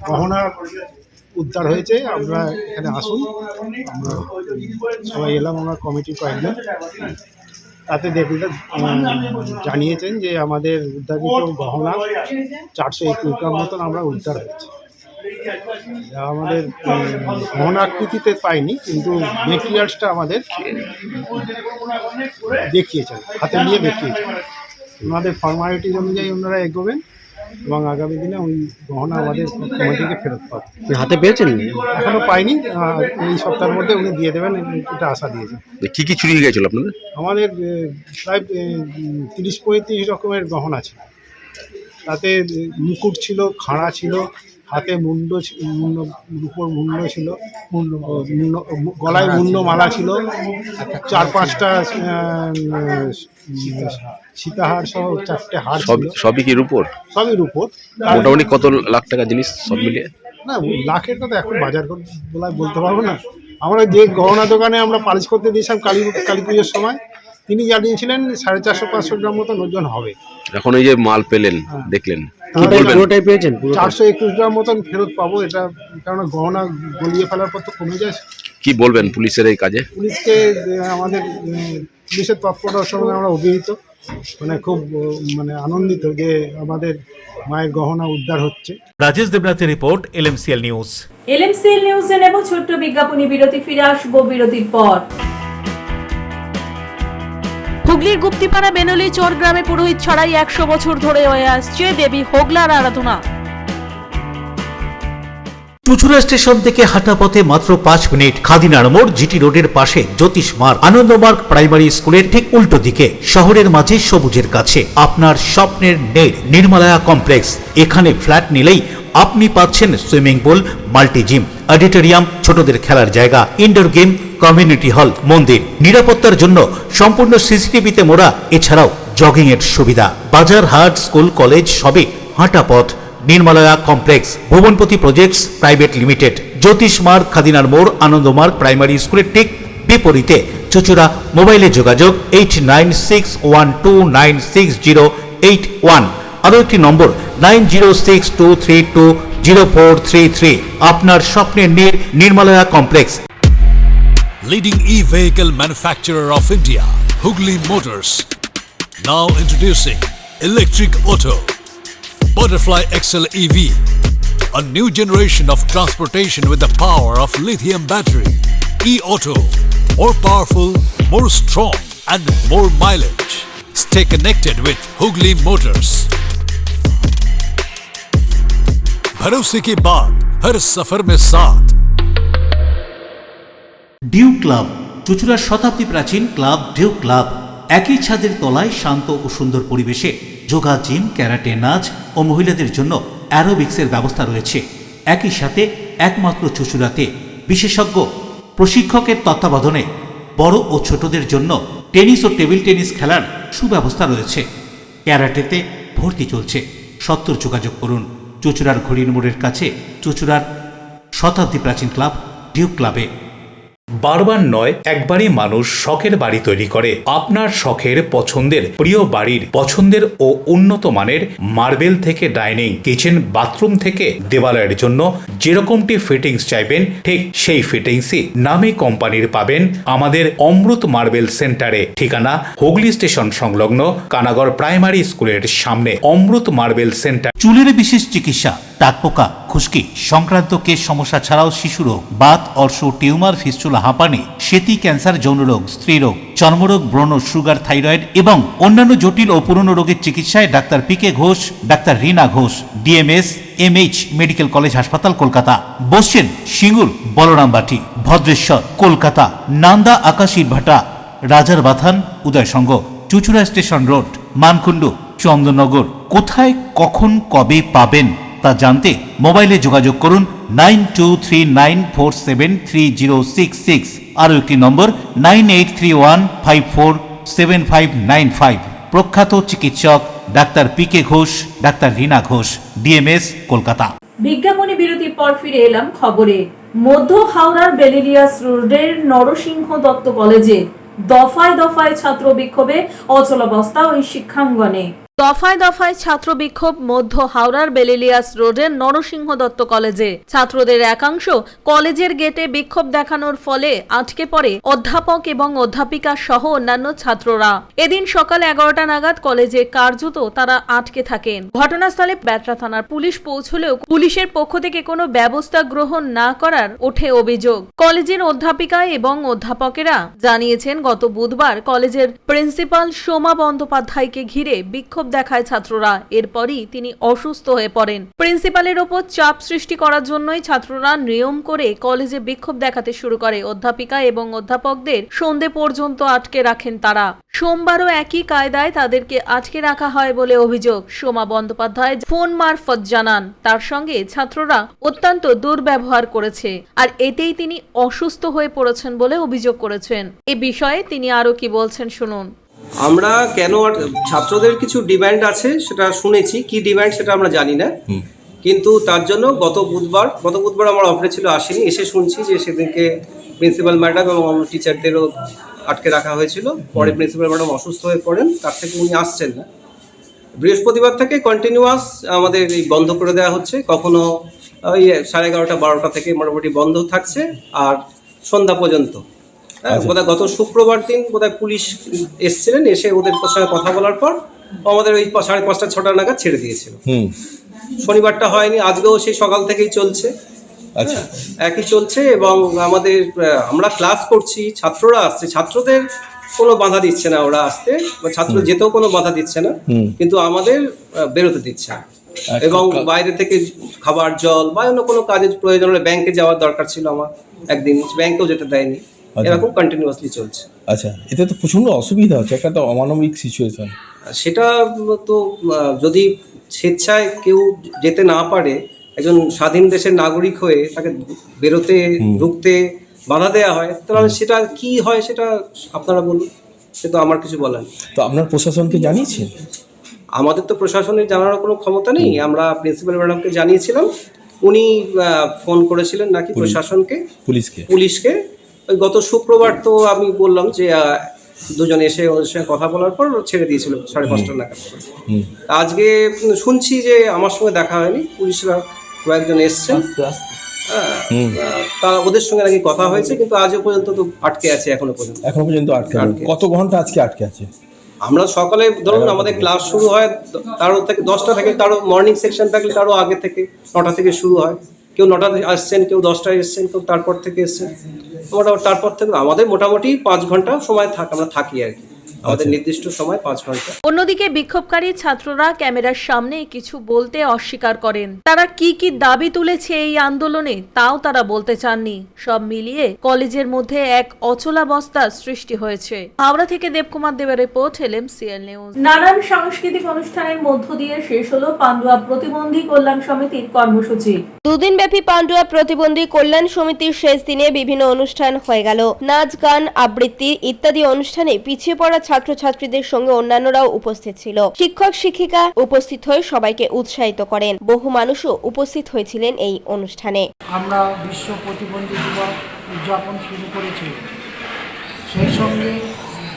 গহনা উদ্ধার হয়েছে। আমরা এখানে আসুন, আমরা সবাই এলাম, আমরা কমিটির কয়েকজন। তাতে দেখলে জানিয়েছেন যে আমাদের উদ্ধারিত গহনা 421 গ্রাম মতন আমরা উদ্ধার হয়েছে। আমাদের গহনাকৃতিতে পাইনি, কিন্তু মেটেরিয়ালসটা আমাদের দেখিয়েছেন, হাতে নিয়ে দেখিয়েছেন। ওনাদের ফর্মালিটিস অনুযায়ী ওনারা এগোবেন, এবং আগামী দিনে ওই গহনা আমাদের কমিটিকে ফেরত পাবো। হাতে পেয়েছেন? এখনো পাইনি, এই সপ্তাহের মধ্যে উনি দিয়ে দেবেন এটা আশা দিয়েছেন। কি কি চুরি হয়ে গেছিল আপনাদের? আমাদের প্রায় 30-35 রকমের গহনা ছিল, তাতে মুকুট ছিল, খাড়া ছিল, হাতে মুন্ড রূপোর মুন্ড ছিল, গলায় মুন্ডমালা ছিল, 4-5টা সীতাহার সহ 4টে হার ছিল। সবই কি রূপোর? সবই রূপোর। মোটামুটি কত লাখ টাকা জিনিস সব মিলিয়ে? না, লাখের কথা এখন বাজার বলতে পারবো না। আমরা যে গহনা দোকানে আমরা পালিশ করতে দিয়েছিলাম কালী পুজোর সময়, তিনি জানিয়েছিলেন 450-500 গ্রাম মতন ওজন হবে। এখন এই যে মাল পেলেন দেখলেন, কি বলবেন? 421 গ্রাম মতন ফেরত পাবো, এটা কারণ গহনা গলিয়ে ফেলার পর তো কমে যায়। কি বলবেন পুলিশের এই কাজে? পুলিশকে আমাদের পুলিশের তৎপরতার সঙ্গে আমরা অভিহিত, খুব আনন্দিত যে আমাদের মায়ের গহনা উদ্ধার হচ্ছে। রাজেশ দেবনাথের রিপোর্ট, LMCL নিউজ। LMCL নিউজে নেব ছোট্ট বিজ্ঞাপনী বিরতি, ফিরে আসবো বিরতির পর। হুগলির গুপ্তিপাড়া বেনলি চোর গ্রামে পুরোহিত ছড়াই 100 বছর ধরে হয়ে আসছে দেবী হোগলার আরাধনা। চুচুড়া স্টেশন থেকে হাঁটা পথে মাত্র 5 মিনিট, খাদিনার মোড়, জিটি রোডের পাশে জ্যোতিষ মার্গ, আনন্দমার্গ প্রাইমারি স্কুলের ঠিক উল্টো দিকে, শহরের মাঝে সবুজের কাছে আপনার স্বপ্নের নেড় নির্মালয়া কমপ্লেক্স। এখানে ফ্ল্যাট নিলেই আপনি পাচ্ছেন swimming pool, multi gym, auditorium, ছোটদের খেলার জায়গা, ইনডোর গেম, কমিউনিটি হল, মন্দির, নিরাপত্তার জন্য সম্পূর্ণ সিসিটিভিতে মোড়া, এছাড়াও জগিং এর সুবিধা, বাজার, হাট, স্কুল, কলেজ সবই হাঁটা পথ। নির্মালয়া কমপ্লেক্স, ভুবনপতি প্রজেক্টস প্রাইভেট লিমিটেড, জ্যোতিষ মার্গ, খাদিনার মোড়, আনন্দমার্গ প্রাইমারি স্কুলের ঠিক বিপরীতে, চুচুড়া। মোবাইলে যোগাযোগ 8961296081, আরও একটি নম্বর 9062320433। আপনার স্বপ্নের নির্মালয়া complex. Leading e-vehicle manufacturer of India, Hugli Motors. Now introducing Electric Auto, Butterfly XL EV, a new generation of transportation with the power of lithium battery. E-Auto, more powerful, more strong and more mileage. Stay connected with Hugli Motors. भरोसे की बात हर सफर में साथ। Due club, চুচুড়ার শতাব্দী প্রাচীন club due club. একই ছাদের তলায় শান্ত ও সুন্দর পরিবেশে যোগা, জিম, ক্যারাটে, নাচ ও মহিলাদের জন্য অ্যারোবিক্সের ব্যবস্থা রয়েছে। একই সাথে একমাত্র চুচুড়াতে বিশেষজ্ঞ প্রশিক্ষকের তত্ত্বাবধানে বড় ও ছোটদের জন্য টেনিস ও টেবিল টেনিস খেলার সুব্যবস্থা রয়েছে। ক্যারাটেতে ভর্তি চলছে। সত্তর যোগাযোগ করুন চুচুড়ার ঘড়ির মোড়ের কাছে চুচুড়ার শতাব্দী প্রাচীন ক্লাব ডিউ ক্লাবে। বারবার নয়, একবারই মানুষ শখের বাড়ি তৈরি করে। আপনার শখের পছন্দের প্রিয় বাড়ির পছন্দের ও উন্নত মানের মার্বেল থেকে ডাইনিং, কিচেন, বাথরুম থেকে দেওয়ালের জন্য যেরকমটি ফিটিংস চাইবেন ঠিক সেই ফিটিংসই নামী কোম্পানির পাবেন আমাদের অমৃত মার্বেল সেন্টারে। ঠিকানা হুগলি স্টেশন সংলগ্ন কানাগড় প্রাইমারি স্কুলের সামনে অমৃত মার্বেল সেন্টার। চুলের বিশেষ চিকিৎসা, টাকপোকা, খুশকি সংক্রান্ত কেশ সমস্যা ছাড়াও শিশুরোগ, বাত, অর্শ, টিউমার, ফিস্টুলা, হাঁপানি, সেতি, ক্যান্সার, যৌনরোগ, স্ত্রীরোগ, চর্মরোগ, ব্রণ, সুগার, থাইরয়েড এবং অন্যান্য জটিল ও পুরনো রোগের চিকিৎসায় doctor PK Ghosh, doctor Rina Ghosh, DMS MH medical college হাসপাতাল, কলকাতা। বসছেন সিঙ্গুর, বলরামবাটি, ভদ্রেশ্বর, কলকাতা, নান্দা, আকাশ ইটভাটা, রাজার বাথান, উদয়সঙ্গ, চুচুড়া স্টেশন রোড, মানকুণ্ডু, চন্দননগর। কোথায়, কখন, কবে পাবেন তা জানতে মোবাইলে যোগাযোগ করুন 9239473066, আরও একটি নম্বর 9831547595। প্রখ্যাত চিকিৎসক doctor PK Ghosh, doctor Rina Ghosh, DMS, Kolkata. বিজ্ঞাপনী বিরতির পর ফিরে এলাম খবরে। মধ্য হাওড়ার বেলিলিয়াস রোডের নরসিংহ দত্ত কলেজে দফায় দফায় ছাত্র বিক্ষোভে অচলাবস্থা ওই শিক্ষাঙ্গনে। দফায় দফায় ছাত্র বিক্ষোভ মধ্য হাওড়ার বেলিলিয়াস রোডের নরসিংহ দত্ত কলেজে। ছাত্রদের একাংশ কলেজের গেটে বিক্ষোভ দেখানোর ফলে আটকে পড়ে অধ্যাপক এবং অধ্যাপিকা সহ অন্যান্য ছাত্ররা। এদিন সকাল 11টা নাগাদ কলেজে কার্যত তারা আটকে থাকেন। ঘটনাস্থলে ব্যাটরা থানার পুলিশ পৌঁছলেও পুলিশের পক্ষ থেকে কোনো ব্যবস্থা গ্রহণ না করার ওঠে অভিযোগ। কলেজের অধ্যাপিকা এবং অধ্যাপকেরা জানিয়েছেন গত বুধবার কলেজের প্রিন্সিপাল সোমা বন্দ্যোপাধ্যায়কে ঘিরে বিক্ষোভ দেখায় ছাত্ররা। এরপরই তিনি অসুস্থ হয়ে পড়েন। প্রিন্সিপালের ওপর চাপ সৃষ্টি করার জন্যই ছাত্ররা নিয়ম করে কলেজে বিক্ষোভ দেখাতে শুরু করে। অধ্যাপিকা এবং অধ্যাপকদের সন্ধে পর্যন্ত আটকে রাখেন তারা। সোমবারও একই কায়দায় তাদেরকে আটকে রাখা হয় বলে অভিযোগ। সোমা বন্দ্যোপাধ্যায় ফোন মারফত জানান তার সঙ্গে ছাত্ররা অত্যন্ত দুর্ব্যবহার করেছে, আর এতেই তিনি অসুস্থ হয়ে পড়েছেন বলে অভিযোগ করেছেন। এ বিষয়ে তিনি আরো কি বলছেন শুনুন। আমরা কেন ছাত্রদের কিছু ডিমান্ড আছে সেটা শুনেছি, কি ডিমান্ড সেটা আমরা জানি না, কিন্তু তার জন্য গত বুধবার আমার অফিসে ছিল, আসেনি, এসে শুনছি যে সেদিনকে প্রিন্সিপাল ম্যাডাম এবং অন্য টিচারদেরও আটকে রাখা হয়েছিল। পরে প্রিন্সিপাল ম্যাডাম অসুস্থ হয়ে পড়েন, তার থেকে উনি আসছেন না। বৃহস্পতিবার থেকে কন্টিনিউয়াস আমাদের এই বন্ধ করে দেওয়া হচ্ছে, কখনো ওই 11:30 12টা থেকে মোটামুটি বন্ধ থাকছে, আর সন্ধ্যা পর্যন্ত। বোধহয় গত শুক্রবার দিন বোধহয় পুলিশ এসেছিলেন, এসে ওদের সঙ্গে কথা বলার পর আমাদের ওই 5:30 6টা নাগাদ ছেড়ে দিয়েছিল। শনিবারটা হয়নি, আজকেও সেই সকাল থেকেই চলছে। আচ্ছা, একই চলছে। এবং আমরা ক্লাস করছি, ছাত্ররা আসছে, ছাত্রদের কোনো বাধা দিচ্ছে না, ওরা আসতে ছাত্র যেতেও কোনো বাধা দিচ্ছে না, কিন্তু আমাদের বেরোতে দিচ্ছে না। এবং বাইরে থেকে খাবার জল বা অন্য কোনো কাজের প্রয়োজন হলে ব্যাংকে যাওয়ার দরকার ছিল আমার, একদিন ব্যাংকেও যেতে দেয়নি। এরকম কন্টিনিউয়াসলি চলছে। আচ্ছা, এতে তো প্রচন্ড অসুবিধা হচ্ছে, একটা তো অমানবিক সিচুয়েশন। সেটা তো যদি স্বেচ্ছায় কেউ যেতে না পারে, একজন স্বাধীন দেশের নাগরিক হয়ে তাকে বেরোতে ঢুকতে বাধা দেওয়া হয়, তাহলে সেটা কি হয় সেটা আপনারা বলুন, সে তো আমার কিছু বলার নেই। তো আপনার প্রশাসনকে জানিয়েছেন? আমাদের তো প্রশাসনের জানানোর কোনো ক্ষমতা নেই। আমরা প্রিন্সিপাল ম্যাডামকে জানিয়েছিলাম, উনি ফোন করেছিলেন নাকি প্রশাসনকে, পুলিশকে। ওই গত শুক্রবার তো আমি বললাম যে দুজন এসে ওদের সঙ্গে কথা বলার পর ছেড়ে দিয়েছিল 5:30 নাগাদ। আজকে শুনছি যে আমার সঙ্গে দেখা হয়নি, পুলিশরা কয়েকজন এসছেন, তা ওদের সঙ্গে নাকি কথা হয়েছে, কিন্তু আজও পর্যন্ত তো আটকে আছে। এখনো পর্যন্ত আটকে। কত ঘন্টা আজকে আটকে আছে? আমরা সকালে ধরুন আমাদের ক্লাস শুরু হয় তারও থেকে 10টা থেকে, তারও মর্নিং সেকশন থাকলে তারও আগে থেকে 9টা থেকে শুরু হয়। কেউ 9টায় আসছেন, কেউ 10টায় এসছেন, কেউ তারপর থেকে এসছেন। তারপর থেকে আমাদের মোটামুটি 5 ঘন্টা সময় আমরা থাকি আর কি, আমাদের নির্দিষ্ট সময় 5 ঘন্টা। অন্যদিকে বিক্ষোভকারী ছাত্ররা ক্যামেরার সামনে কিছু বলতে অস্বীকার করেন। তারা কি কি দাবি তুলেছে এই আন্দোলনে তাও তারা বলতে চাননি। সব মিলিয়ে কলেজের মধ্যে এক অচলাবস্থার সৃষ্টি হয়েছে। হাওড়া থেকে দেবকুমার দেবের রিপোর্ট, LMCL নিউজ। নানান সাংস্কৃতিক অনুষ্ঠানের মধ্য দিয়ে শেষ হলো পান্ডুয়া প্রতিবন্ধী কল্যাণ সমিতির কর্মসূচি। দুদিন ব্যাপী পান্ডুয়া প্রতিবন্ধী কল্যাণ সমিতির শেষ দিনে বিভিন্ন অনুষ্ঠান হয়ে গেল। নাচ, গান, আবৃত্তি ইত্যাদি অনুষ্ঠানে পিছিয়ে পড়া ছাত্রছাত্রীদের সঙ্গে অন্যান্যরাও উপস্থিত ছিল। শিক্ষক শিক্ষিকা উপস্থিত হয়ে সবাইকে উৎসাহিত করেন। বহু মানুষও উপস্থিত হয়েছিলেন এই অনুষ্ঠানে। আমরা বিশ্ব প্রতিবন্ধী দিবস উদযাপন শুরু করেছি, সেই সঙ্গে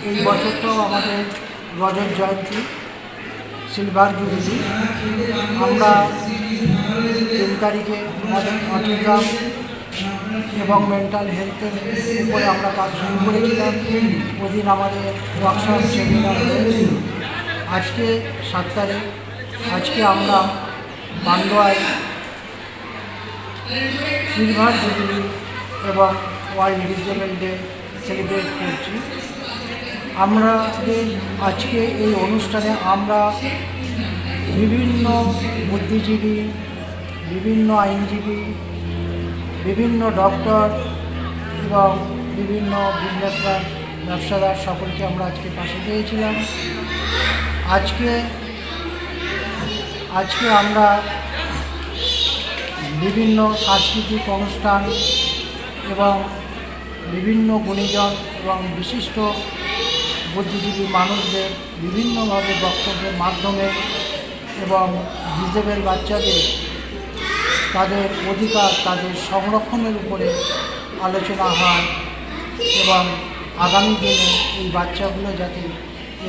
এই বছরটাও আমাদের রজত জয়ন্তী, সিলভার জুবিলি। আমরা 3 তারিখে আমাদের অটিজম এবং মেন্টাল হেলথের উপরে আমরা কাজ শুরু করেছিলাম। ওদিন আমাদের ওয়ার্কশপ সেমিনার হয়েছে। আজকে 7 তারিখ, আজকে আমরা পান্ডুয়ায় সিলভার জুবিলি এবং ওয়ার্ল্ড ডিসেবল ডে সেলিব্রেট করছি। আমাদের আজকে এই অনুষ্ঠানে আমরা বিভিন্ন বুদ্ধিজীবী, বিভিন্ন আইনজীবী, বিভিন্ন ডক্টর এবং বিভিন্ন বিজনেসম্যান, ব্যবসাদার সকলকে আমরা আজকে পাশে পেয়েছিলাম। আজকে আমরা বিভিন্ন সাংস্কৃতিক অনুষ্ঠান এবং বিভিন্ন গুণীজন এবং বিশিষ্ট বুদ্ধিজীবী মানুষদের বিভিন্নভাবে বক্তব্যের মাধ্যমে এবং ডিসেবল বাচ্চাদের তাদের অধিকার, তাদের সংরক্ষণের উপরে আলোচনা হয় এবং আগামী দিনে এই বাচ্চাগুলো যাতে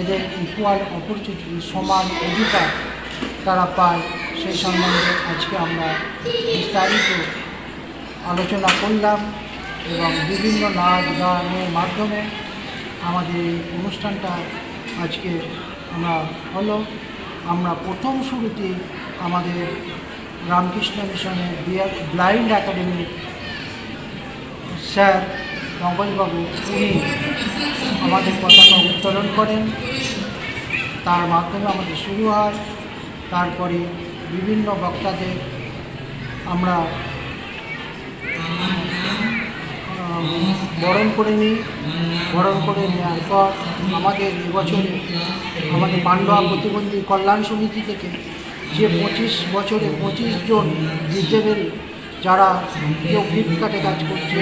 এদের ইকুয়াল অপরচুনিটি, সমান অধিকার তারা পায়, সেই সম্বন্ধে আজকে আমরা বিস্তারিত আলোচনা করলাম এবং বিভিন্ন নাচ গানের মাধ্যমে আমাদের এই অনুষ্ঠানটা আজকে আমরা প্রথম শুরুতে আমাদের রামকৃষ্ণ মিশনের ব্লাইন্ড একাডেমির স্যার পঙ্কজবাবু, উনি আমাদের পতাকা উত্তোলন করেন তার মাধ্যমে আমাদের শুরু হয়। তারপরে বিভিন্ন বক্তাদের আমরা বরণ করে নিই। বরণ করে নেওয়ার পর আমাদের এবছরে আমাদের পান্ডুয়া প্রতিবন্ধী কল্যাণ সমিতি থেকে যে 25 বছরে 25 জন ডিসেবল যারা কেউ ফ্লিপকার্টে কাজ করছে,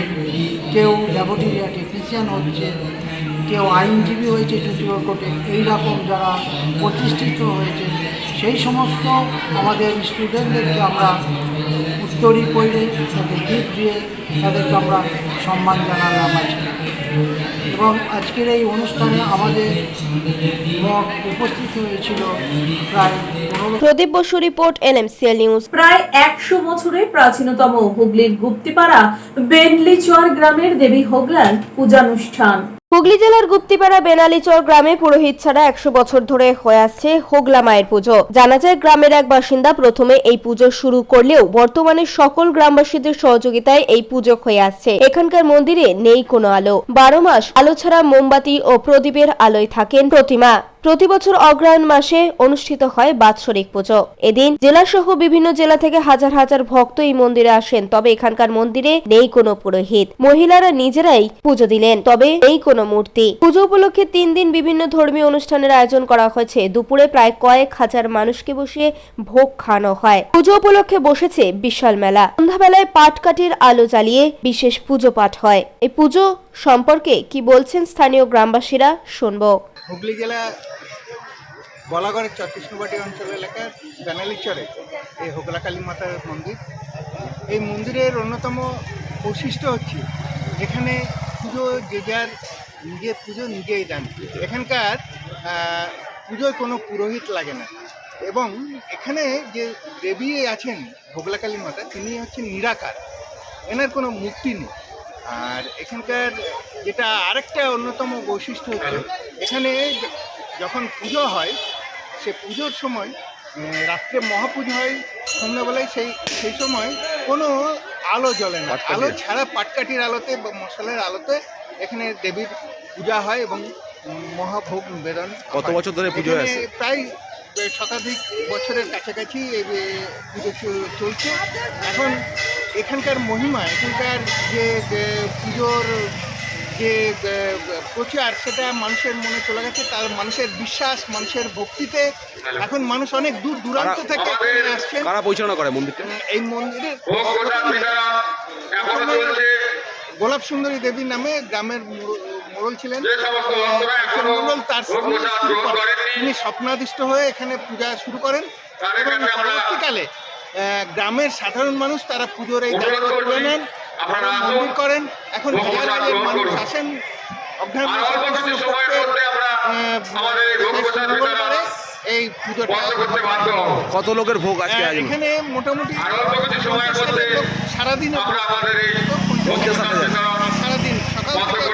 কেউ ল্যাবরেটরি টেকনিশিয়ান হচ্ছে, কেউ আইনজীবী হয়েছে চুচুড়ার কোর্টে, এইরকম যারা প্রতিষ্ঠিত হয়েছে সেই সমস্ত আমাদের স্টুডেন্টদেরকে আমরা উত্তরী পড়ে তাদের গিফট দিয়ে তাদেরকে আমরা সম্মান জানালাম আজকে। এবং আজকের এই অনুষ্ঠানে আমাদের উপস্থিত হয়েছিল প্রায় প্রদীপ বসু রিপোর্ট, এনএমসিএল নিউজ। প্রায় 100 বছরের প্রাচীনতম হুগলির গুপ্তিপাড়া বেনলিচর গ্রামের দেবী হোগলার পূজানুষ্ঠান। হুগলি জেলার গুপ্তিপাড়া বেনালীচর গ্রামে পুরোহিত ছাড়া 100 বছর ধরে হয়ে আসছে হোগলা মায়ের পুজো। জানা যায় গ্রামের এক বাসিন্দা প্রথমে এই পুজো শুরু করলেও বর্তমানে সকল গ্রামবাসীদের সহযোগিতায় এই পুজো হয়ে আসছে। এখানকার মন্দিরে নেই কোনো আলো, 12 মাস আলো ছাড়া মোমবাতি ও প্রদীপের আলোয় থাকেন প্রতিমা। প্রতি বছর অগ্রহায়ণ মাসে অনুষ্ঠিত হয় বাৎসরিক পুজো। এদিন জেলাসহ বিভিন্ন জেলা থেকে হাজার হাজার ভক্ত এই মন্দিরে আসেন। তবে এখানকার মন্দিরে নেই কোনো পুরোহিত, মহিলারা নিজেরাই পুজো দিলেন, তবে নেই কোনো মূর্তি। পুজো উপলক্ষে 3 দিন বিভিন্ন ধর্মীয় অনুষ্ঠানের আয়োজন করা হয়েছে। দুপুরে প্রায় কয়েক হাজার মানুষকে বসিয়ে ভোগ খাওয়ানো হয়। পুজো উপলক্ষে বসেছে বিশাল মেলা। সন্ধ্যাবেলায় পাটকাঠির আলো জ্বালিয়ে বিশেষ পুজো পাঠ হয়। এই পুজো সম্পর্কে কি বলছেন স্থানীয় গ্রামবাসীরা, শুনবো। হুগলি জেলা বলাগড়ের চরকৃষ্ণবাটি অঞ্চল এলাকার বেনালীচরে এই হোগলা কালী মাতার মন্দির। এই মন্দিরের অন্যতম বৈশিষ্ট্য হচ্ছে এখানে পুজো যে যার নিজের পুজো নিজেই দেন। এখানকার পুজোয় কোনো পুরোহিত লাগে না। এবং এখানে যে দেবী আছেন হোগলা কালী মাতা, তিনি হচ্ছেন নিরাকার, এনার কোনো মূর্তি নেই। আর এখানকার যেটা আরেকটা অন্যতম বৈশিষ্ট্য হচ্ছে এখানে যখন পুজো হয় সে পুজোর সময় রাত্রে মহাপুজো হয় সন্ধ্যাবেলায়, সেই সময় কোনো আলো জ্বলে না। আলো ছাড়া পাটকাঠির আলোতে বা মশালের আলোতে এখানে দেবীর পূজা হয় এবং মহাভোগ নিবেদন। কত বছর ধরে পুজো হয়? প্রায় শতাধিক বছরের কাছাকাছি এই পুজো চলছে। এখন এখানকার মহিমা, এখানকার যে পুজোর যে প্রচার, সেটা মানুষের মনে চলে গেছে। তার মানুষের বিশ্বাস, মানুষের ভক্তিতে এখন মানুষ অনেক দূর দূরান্ত থেকে আসছেন। কারা পরিচালনা করে মন্দিরটা? এই মন্দিরের গোলাপ সুন্দরী দেবীর নামে গ্রামের মোড়ল ছিলেন মোড়ল, তার তিনি স্বপ্নাদিষ্ট হয়ে এখানে পূজা শুরু করেন এবং পরবর্তীকালে গ্রামের সাধারণ মানুষ তারা পুজোর এই দায়িত্ব তুলে নেন, মন্দির করেন। এখন মানুষ আসেন অগ্রহায়ণ এই পুজোটা। কত লোকের ভোগ আজকে? এখানে মোটামুটি সারাদিন সারাদিন সকাল থেকে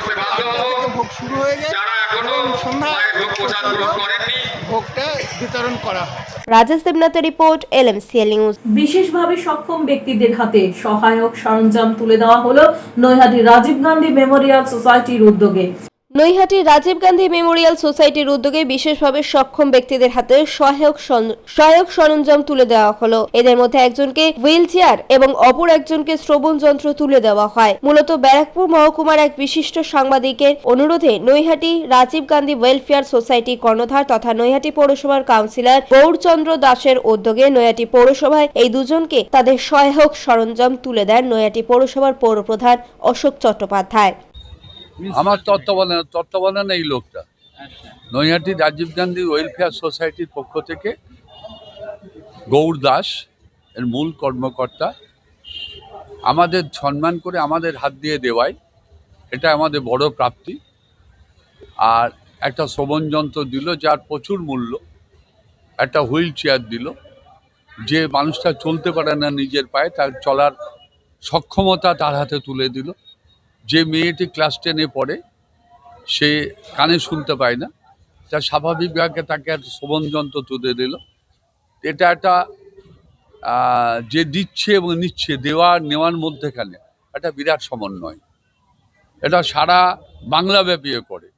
ভোগ শুরু হয়ে যায় এবং সন্ধ্যা ভোগটা বিতরণ করা হয়। রাজেশ দেবনাথের রিপোর্ট, এলএমসিএল নিউজ। বিশেষভাবে সক্ষম ব্যক্তিদের হাতে সহায়ক সরঞ্জাম তুলে দেওয়া হলো নৈহাটি রাজীব গান্ধী মেমোরিয়াল সোসাইটির উদ্যোগে। নৈহাটি রাজীব গান্ধী মেমোরিয়াল সোসাইটির উদ্যোগে বিশেষভাবে সক্ষম ব্যক্তিদের হাতে সহায়ক সরঞ্জাম তুলে দেওয়া হলো। এদের মধ্যে একজনকে হুইল চেয়ার এবং অপর একজনকে শ্রবণ যন্ত্র তুলে দেওয়া হয়। মূলত ব্যারাকপুর মহকুমার এক বিশিষ্ট সাংবাদিকের অনুরোধে নৈহাটি রাজীব গান্ধী ওয়েলফেয়ার সোসাইটি কর্ণধার তথা নৈহাটি পৌরসভার কাউন্সিলর গৌরচন্দ্র দাসের উদ্যোগে নৈহাটি পৌরসভায় এই দুজনকে তাদের সহায়ক সরঞ্জাম তুলে দেন নৈহাটি পৌরসভার পৌরপ্রধান অশোক চট্টোপাধ্যায়। আমার তত্ত্বাবধানে এই লোকটা নৈহাটি রাজীব গান্ধী ওয়েলফেয়ার সোসাইটির পক্ষ থেকে গৌর দাস এর মূল কর্মকর্তা, আমাদের সম্মান করে আমাদের হাত দিয়ে দেওয়ায় এটা আমাদের বড় প্রাপ্তি। আর একটা শ্রবণ যন্ত্র দিল যার প্রচুর মূল্য, একটা হুইল চেয়ার দিল, যে মানুষটা চলতে পারে না নিজের পায়ে, তার চলার সক্ষমতা তার হাতে তুলে দিল। যে মেয়েটি ক্লাস 10-এ পড়ে, সে কানে শুনতে পায় না, তা স্বাভাবিকভাবে তাকে একটা শ্রবণ যন্ত্র তুলে দিল। এটা একটা যে দিচ্ছে এবং নিচ্ছে, দেওয়া নেওয়ার মধ্যেখানে একটা বিরাট সমন্বয়। এটা সারা বাংলাব্যাপী করে,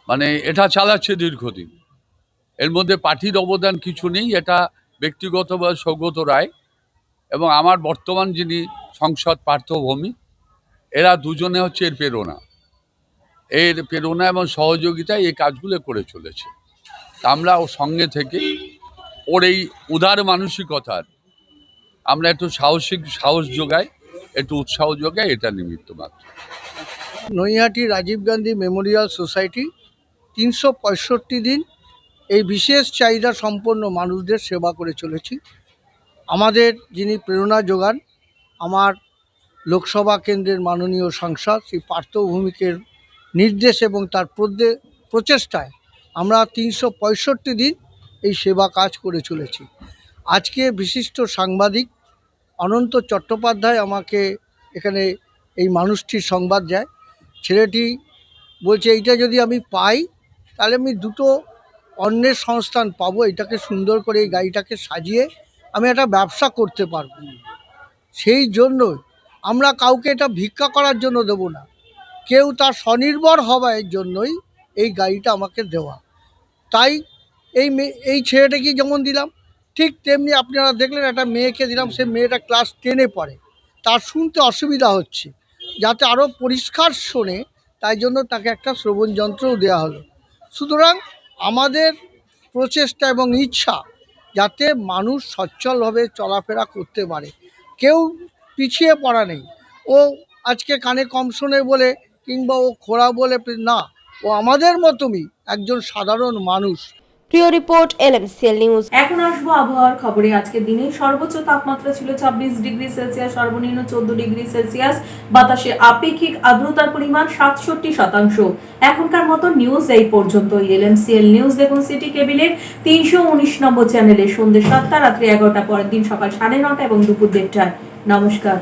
মানে এটা চালাচ্ছে দীর্ঘদিন। এর মধ্যে পার্টির অবদান কিছু নেই, এটা ব্যক্তিগতভাবে সৌগত রায় এবং আমার বর্তমান যিনি সংসদ পার্থভূমি, এরা দুজনে হচ্ছে এর প্রেরণা এবং সহযোগিতায় এই কাজগুলো করে চলেছে। আমরা ওর সঙ্গে থেকে ওর এই উদার মানসিকতার আমরা একটু সাহস যোগাই, একটু উৎসাহ যোগাই, এটা নিমিত্ত মাত্র। নৈহাটি রাজীব গান্ধী মেমোরিয়াল সোসাইটি 365 দিন এই বিশেষ চাহিদা সম্পন্ন মানুষদের সেবা করে চলেছি। আমাদের যিনি প্রেরণা যোগান, আমার লোকসভা কেন্দ্রের মাননীয় সাংসদ শ্রী পার্থ ভৌমিকের নির্দেশ এবং তার প্রচেষ্টায় আমরা 365 দিন এই সেবা কাজ করে চলেছি। আজকে বিশিষ্ট সাংবাদিক অনন্ত চট্টোপাধ্যায় আমাকে এখানে এই মানুষটির সংবাদ দেয়। ছেলেটি বলছে এইটা যদি আমি পাই তাহলে আমি দুটো অন্যের সংস্থান পাবো, এটাকে সুন্দর করে এই গাড়িটাকে সাজিয়ে আমি একটা ব্যবসা করতে পারবো। সেই জন্যই আমরা কাউকে এটা ভিক্ষা করার জন্য দেব না, কেউ তার স্বনির্ভর হওয়ার জন্যই এই গাড়িটা আমাকে দেওয়া। তাই এই ছেলেটাকে যেমন দিলাম, ঠিক তেমনি আপনারা দেখলেন একটা মেয়েকে দিলাম, সে মেয়েটা ক্লাস 10-এ পড়ে, তার শুনতে অসুবিধা হচ্ছে, যাতে আরও পরিষ্কার শোনে তাই জন্য তাকে একটা শ্রবণ যন্ত্রও দেওয়া হলো। সুতরাং আমাদের প্রচেষ্টা এবং ইচ্ছা যাতে মানুষ সচ্ছলভাবে চলাফেরা করতে পারে, কেউ পিছিয়ে পড়া নেই। ও আজকে কানে কম শোনে বলে কিংবা ও খোড়া বলে না, ও আমাদের মতনই একজন সাধারণ মানুষ। প্রিয় রিপোর্ট LMCL নিউজ। এখন আসবো আবহাওয়ার খবরে। আজকে দিনে সর্বোচ্চ তাপমাত্রা ছিল 26 ডিগ্রি সেলসিয়াস, সর্বনিম্ন 14 ডিগ্রি সেলসিয়াস। বাতাসে আপেক্ষিক আর্দ্রতার পরিমাণ 67%। এখনকার মতো নিউজ এই পর্যন্তই। LMCL নিউজ দেখুন সিটি কেবিলের 319 নম্বর চ্যানেলে সন্ধ্যে 7টা, রাত্রি 11টা, পরের দিন সকাল 9:30 এবং দুপুর 1:30টায়। নমস্কার।